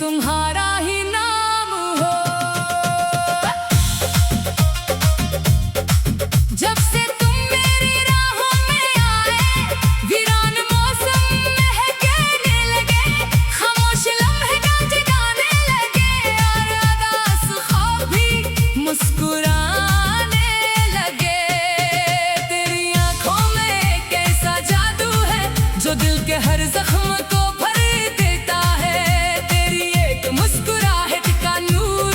तुम्हारा ही नाम हो। जब से तुम मेरी राहों में आए, वीरान मौसम महकने लगे, खामोश लम्हे गाते गाने लगे, और उदास ख्वाब भी मुस्कुराने लगे। तेरी आंखों में कैसा जादू है जो दिल के हर जख्म को भर देता है। तेरी एक मुस्कुराहट का नूर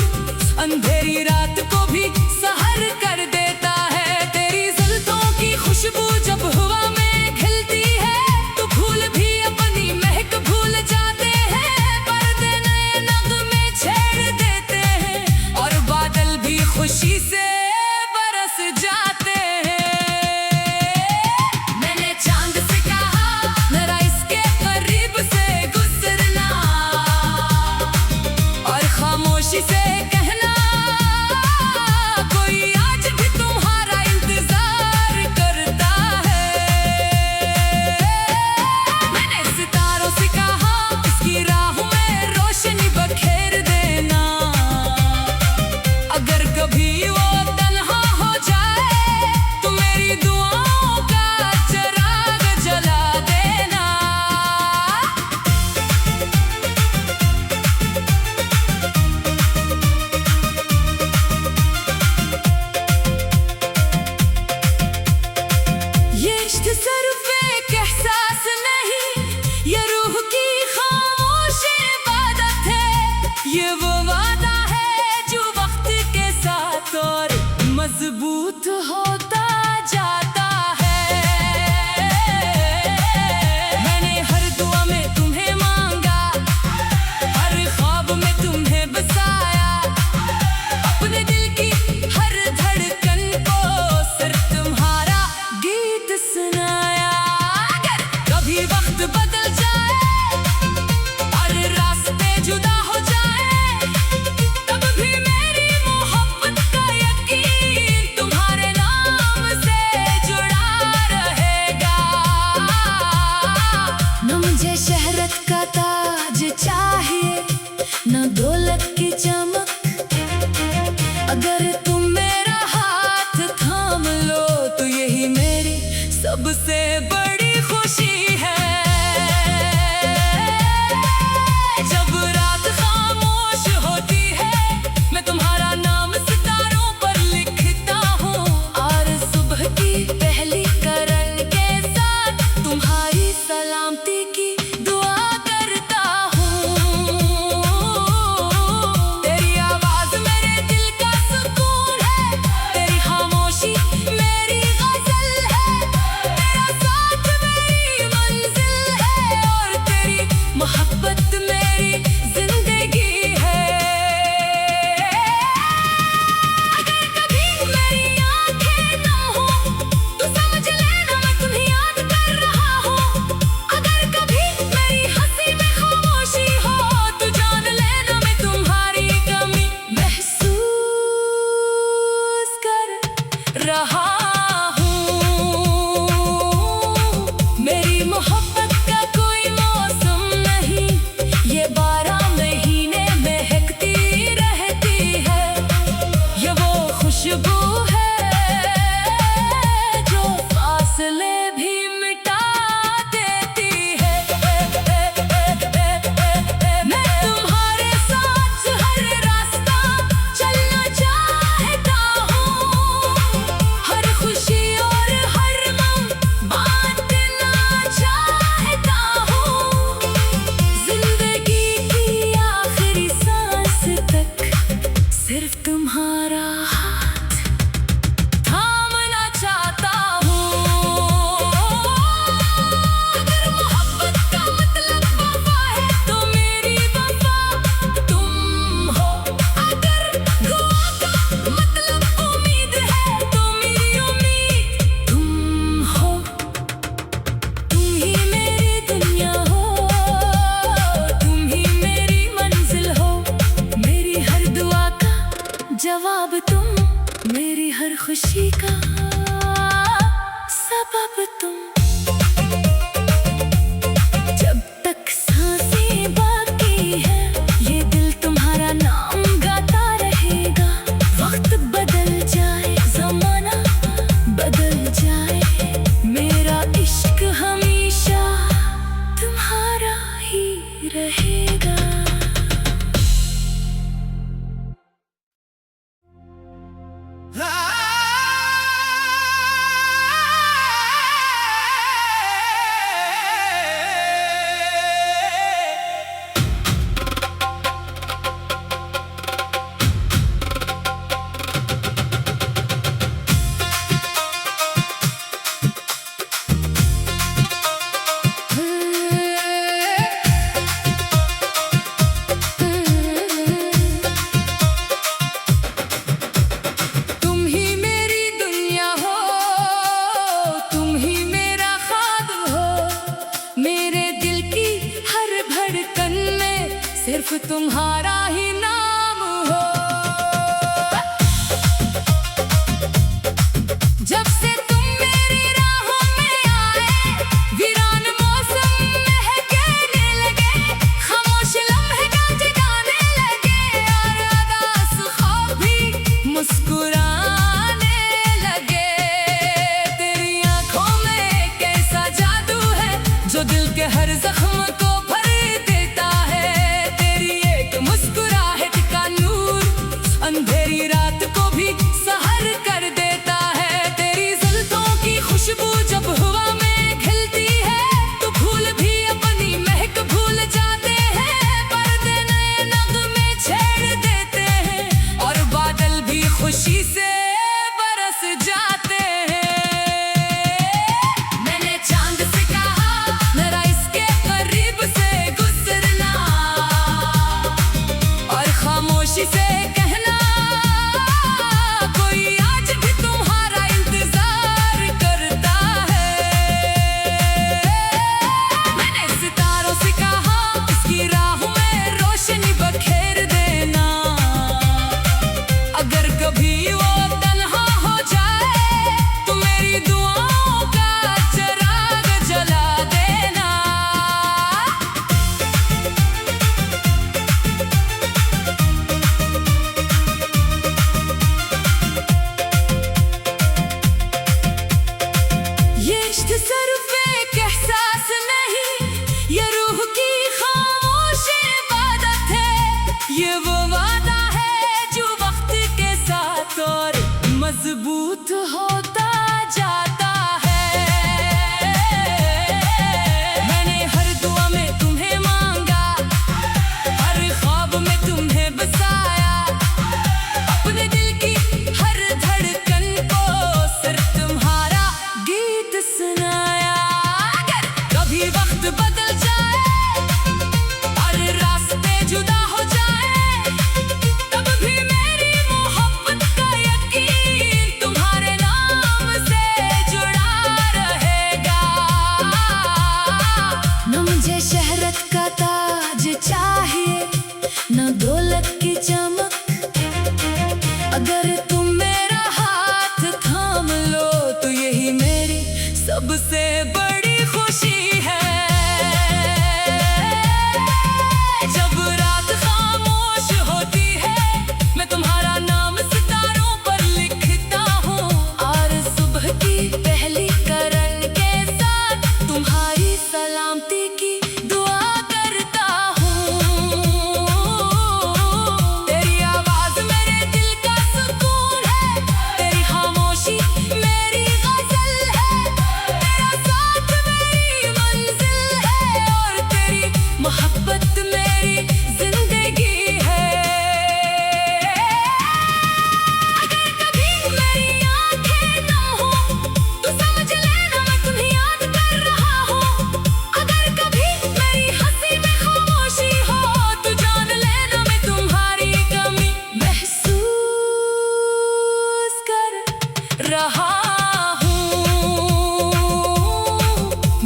अंधेरी रात को भी सहर कर देता है। तेरी जुल्फों की खुशबू जब हवा में खिलती है, तो फूल भी अपनी महक भूल जाते हैं। पर्दे नए नगमे छेड़ देते हैं, और बादल भी खुशी से बरस जाते हैं। मैंने चांद से कहा जरा इसके करीब से गुजरना, और खामोशी से कहना कोई आज भी तुम्हारा इंतजार करता है। मैंने सितारों से कहा इसकी राहों में रोशनी बखेर देना, अगर कभी वो तन्हा हो जाए तो मेरी दुआओं का चिराग जला देना। ये इश्क सिर्फ एक एहसास नहीं, ये रूह की खामोश इबादत है। ये वो वादा है जो वक्त के साथ और मजबूत होता जाता है। मैंने हर दुआ में तुम्हें मांगा, हर ख्वाब में तुम्हें बसाया, अपने दिल की हर धड़कन को सिर्फ तुम्हारा गीत सुनाया। अगर कभी वक्त बदल जाए और रास्ते जुदा हो जाए, तब भी मेरी मोहब्बत का यकीन तुम्हारे नाम से जुड़ा रहेगा। न मुझे शहरत का ताज चाहिए, न दौलत की चमक, अगर तुम मेरा हाथ थाम लो तो यही मेरी सबसे बड़ी खुशी है। जब रात खामोश होती है, मैं तुम्हारा नाम सितारों पर लिखता हूँ, और सुबह की पहली किरण के साथ तुम्हारी सलामती की दुआ करता हूँ। तेरी आवाज मेरे दिल का सुकून है, तेरी खामोशी मेरी गजल है, तेरा साथ मेरी मंजिल है, और तेरी मोहब्बत मेरी जिंदगी है। अगर कभी मेरी आंखें नम हो तो समझ लेना मैं तुम्हें याद कर रहा हूँ। अगर कभी मेरी हंसी में खामोशी हो तो जान लेना मैं तुम्हारी कमी महसूस कर रहा हूँ। मेरी मोहब्बत का कोई मौसम नहीं, ये 12 महीने महकती रहती है। ये वो खुशबू है जो फासले भी मिटा देती है। मैं तुम्हारे साथ हर रास्ता चलना चाहता हूँ, हर खुशी और हर गम बांटना चाहता हूँ। जिंदगी की आखिरी सांस तक सिर्फ तुम्हारा हाथ थामना चाहता हूँ। अगर मोहब्बत का मतलब वफा है तो मेरी वफा तुम हो। अगर दुआ का मतलब उम्मीद है तो मेरी उम्मीद तुम हो। तुम ही मेरी दुनिया हो, तुम ही मेरी मंजिल हो, मेरी हर दुआ का जवाब तुम, मेरी हर खुशी का सबब तुम। जब तक सांसें बाकी है ये तुम्हारा ही नाम हो। जब से तुम मेरी राहों में आए, वीरान मौसम महकने लगे, खामोश लम्हे गाज गाने लगे, और उदास ख्वाब भी मुस्कुराने लगे। तेरी आंखों में कैसा जादू है जो दिल के हर जख्म को भर देता है। तेरी एक मुस्कुराहट का नूर अंधेरी रात को भी सहर कर देता है। तेरी जुल्फों की खुशबू जब हवा में खिलती है, तो फूल भी अपनी महक भूल जाते हैं। पर्दे नए नगमे छेड़ देते हैं, और बादल भी खुशी से बरस जाते हैं। मैंने चांद से कहा जरा इसके करीब से गुजरना, और खामोशी से कहना कोई आज भी तुम्हारा इंतजार करता है। मैंने सितारों से कहा इसकी राहों में रोशनी बखेर देना, अगर कभी वो तन्हा हो जाए तो मेरी दुआओं का चिराग जला देना। ये इश्क सिर्फ एक एहसास नहीं, ये रूह की खामोश इबादत है। ये वो वादा है जो वक्त के साथ और मजबूत होता जाता है। मैंने हर दुआ में तुम्हें मांगा, हर ख्वाब में तुम्हें बसाया, अपने दिल की हर धड़कन को सिर्फ तुम्हारा गीत सुनाया। अगर कभी वक्त बदल जाए और रास्ते जुदा हो जाए, तब भी मेरी मोहब्बत का यकीन तुम्हारे नाम से जुड़ा रहेगा। न मुझे शहरत का ताज चाहिए, न दौलत की चमक, अगर तुम मेरा हाथ थाम लो तो यही मेरी सबसे बड़ी खुशी है। जब रात खामोश होती है, मैं तुम्हारा नाम सितारों पर लिखता हूँ, और सुबह की पहली किरण के साथ तुम्हारी सलामती की दुआ करता हूँ। तेरी आवाज मेरे दिल का सुकून है, तेरी खामोशी मेरी गजल है, तेरा साथ मेरी मंजिल है, और तेरी मोहब्बत मेरी जिंदगी है। अगर कभी मेरी आंखें नम हो तो समझ लेना मैं तुम्हें याद कर रहा हूँ। अगर कभी मेरी हंसी में खामोशी हो तो जान लेना मैं तुम्हारी कमी महसूस कर रहा हूँ।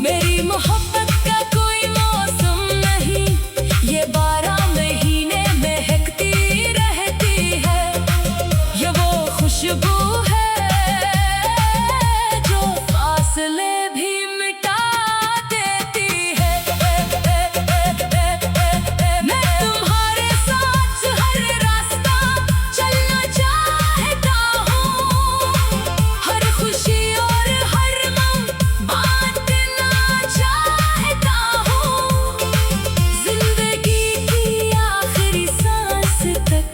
मेरी मोहब्बत का कोई मौसम नहीं, ये 12 महीने महकती रहती है। ये वो खुशबू है जो फासले भी मिटा देती है। मैं तुम्हारे साथ हर रास्ता चलना चाहता हूँ, हर खुशी और हर गम बांटना चाहता हूँ। जिंदगी की आखिरी सांस तक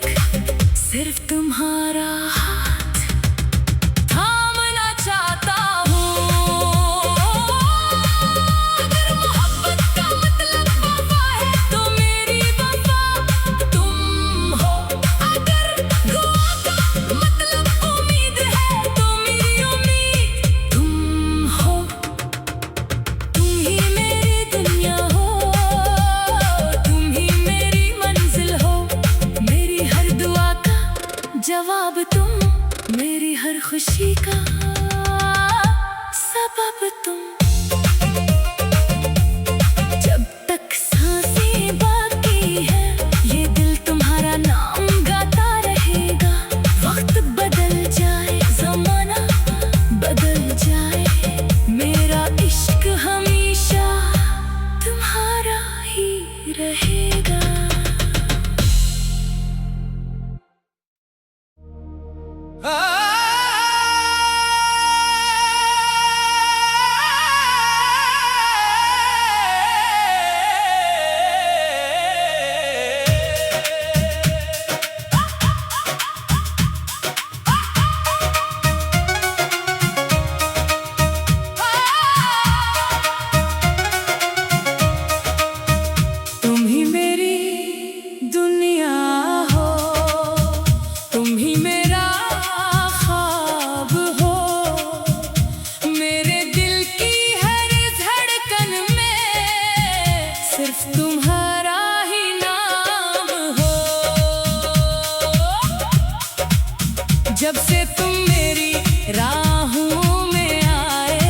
सिर्फ तुम्हारा हाथ थामना चाहता हूँ। अगर मोहब्बत का मतलब वफा है तो मेरी वफा तुम हो, अगर दुआ का मतलब उम्मीद है तो मेरी उम्मीद तुम हो। तुम ही मेरी दुनिया हो, तुम ही मेरी मंजिल हो, मेरी हर दुआ का जवाब तुम, मेरी हर खुशी का सबब तुम। जब तक सांसें बाकी है, ये तुम ही मेरी दुनिया हो, तुम ही मेरा ख्वाब हो, मेरे दिल की हर धड़कन में सिर्फ तुम्हारा ही नाम हो। जब से तुम मेरी राहों में आए,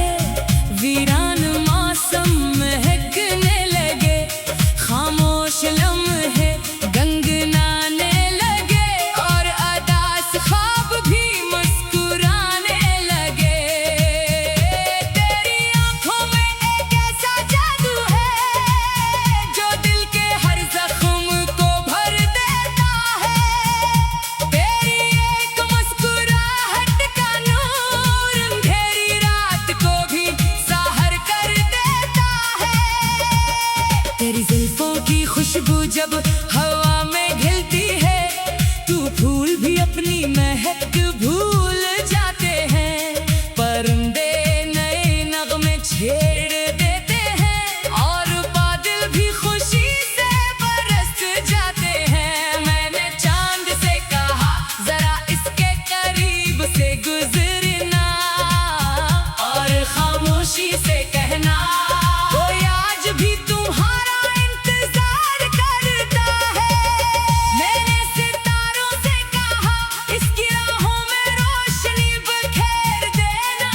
वीरान मौसम महकने लगे, खामोश लम्हे गंगनाने लगे, और अदास ख्वाब भी मुस्कुराने लगे। तेरी आंखों में एक ऐसा जादू है जो दिल के हर जख्म को भर देता है। तेरी एक मुस्कुराहट का नूर अंधेरी रात को भी साहर कर देता है। तेरी जुल्फों की खुशबू जब हवा में घिलती है, तू फूल भी अपनी महक भूल जाते हैं। परिंदे नए नगमे छेड़ देते हैं, और बादल भी खुशी से बरस जाते हैं। मैंने चांद से कहा जरा इसके करीब से गुजरना, और खामोशी से कहना कोई आज भी तुम्हारा इंतजार करता है। मैंने सितारों से कहा इसकी राहों में रोशनी बखेर देना,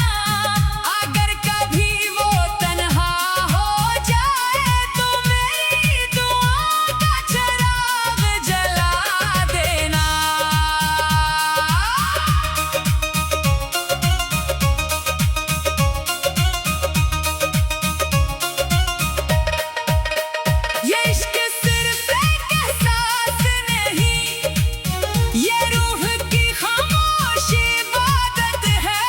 अगर कभी वो तन्हा हो जाए तो मेरी दुआ का चिराग जला देना। ये इश्क सिर्फ एक एहसास नहीं, ये रूह की खामोश इबादत है।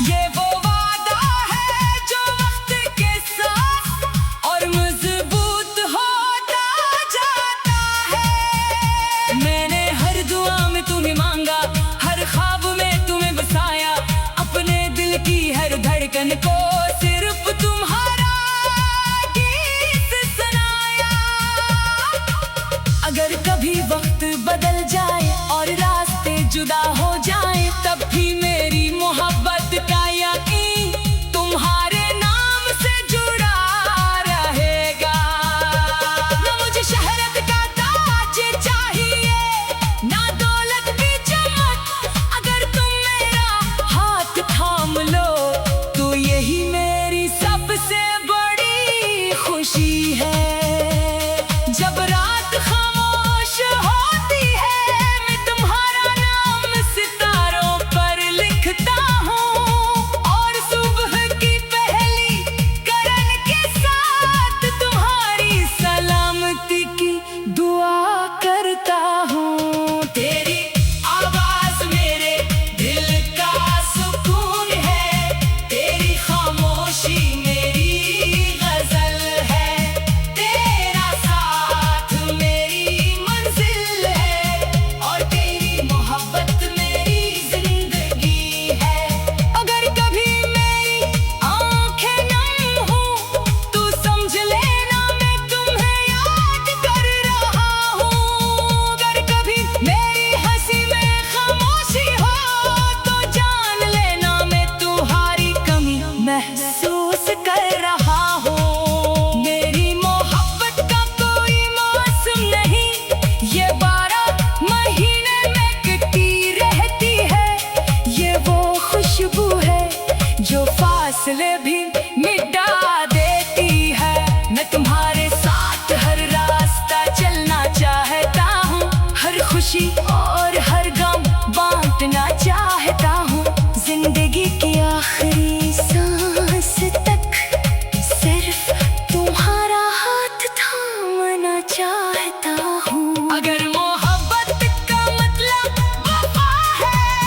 ये वो वादा है जो वक्त के साथ और मजबूत होता जाता है। मैंने हर दुआ में तुम्हें मांगा, हर ख्वाब में तुम्हें बसाया, अपने दिल की हर धड़कन को सिर्फ तुम्हारा गीत सुनाया। अगर कभी वक्त बदल जाए और रास्ते जुदा हो जाए, तब भी मेरी मोहब्बत का यकीन तुम्हारे नाम से जुड़ा रहेगा। ना मुझे शहरत का ताज चाहिए, ना दौलत की चमक, अगर तुम मेरा हाथ थाम लो तो यही मेरी सबसे बड़ी खुशी है। जब रात खामोश होती है, मैं तुम्हारा नाम सितारों पर लिखता हूँ, और सुबह की पहली किरण के साथ तुम्हारी सलामती की दुआ करता हूँ। तेरी आवाज मेरे दिल का सुकून है, तेरी खामोशी मेरी गजल है, तेरा साथ मेरी मंजिल है, और तेरी मोहब्बत मेरी जिंदगी है। अगर कभी मेरी आंखें नम हो तो समझ लेना मैं तुम्हें याद कर रहा हूँ। अगर कभी मेरी हंसी में खामोशी हो तो जान लेना मैं तुम्हारी कमी महसूस कर रहा हूँ। मेरी मोहब्बत का कोई मौसम नहीं, ये 12 महीने में कटी रहती है। ये वो खुशबू है जो फासले भी मिटा देती है। मैं तुम्हारे साथ हर रास्ता चलना चाहता हूँ, हर खुशी और हर गम बांटना चाहता हूँ। जिंदगी की आखिरी सांस तक सिर्फ तुम्हारा हाथ थामना चाहता हूँ। अगर मोहब्बत का मतलब वफा है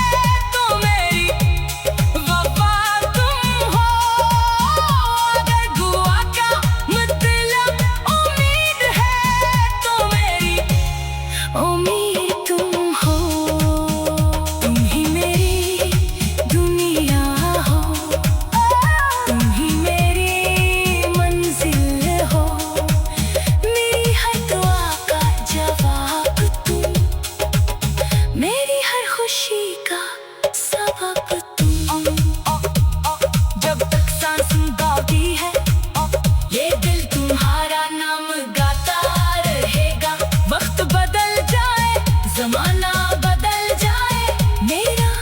खुशी का सबब तुम। जब तक सांस गाती है ये दिल तुम्हारा नाम गाता रहेगा। वक्त बदल जाए, जमाना बदल जाए, मेरा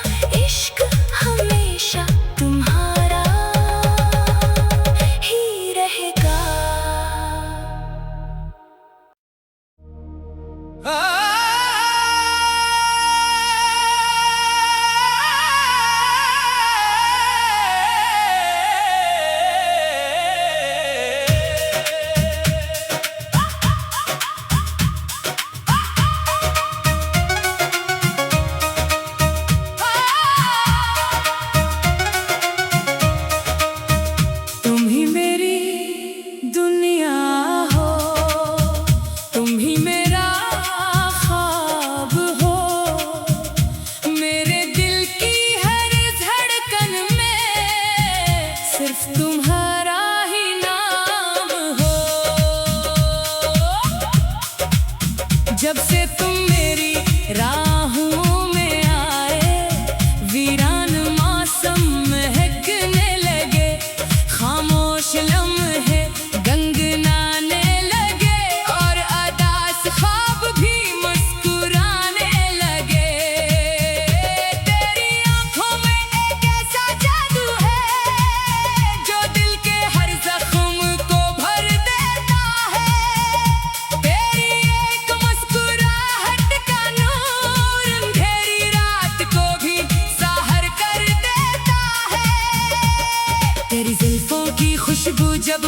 इश्क हमेशा तुम्हारा ही रहेगा। तुम ही मेरी दुनिया हो, तुम ही मेरा ख्वाब हो, मेरे दिल की हर धड़कन में सिर्फ तुम्हारा ही नाम हो। जब से तुम मेरी राहों में आए, वीरान मौसम महकने लगे, खामोश लम्हे गंगनाने लगे, और अदास ख्वाब भी मुस्कुराने लगे। तेरी आंखों में एक ऐसा जादू है जो दिल के हर जख्म को भर देता है। तेरी एक मुस्कुराहट का नूर अंधेरी रात को भी साहर कर देता है। तेरी जुल्फों की खुशबू जब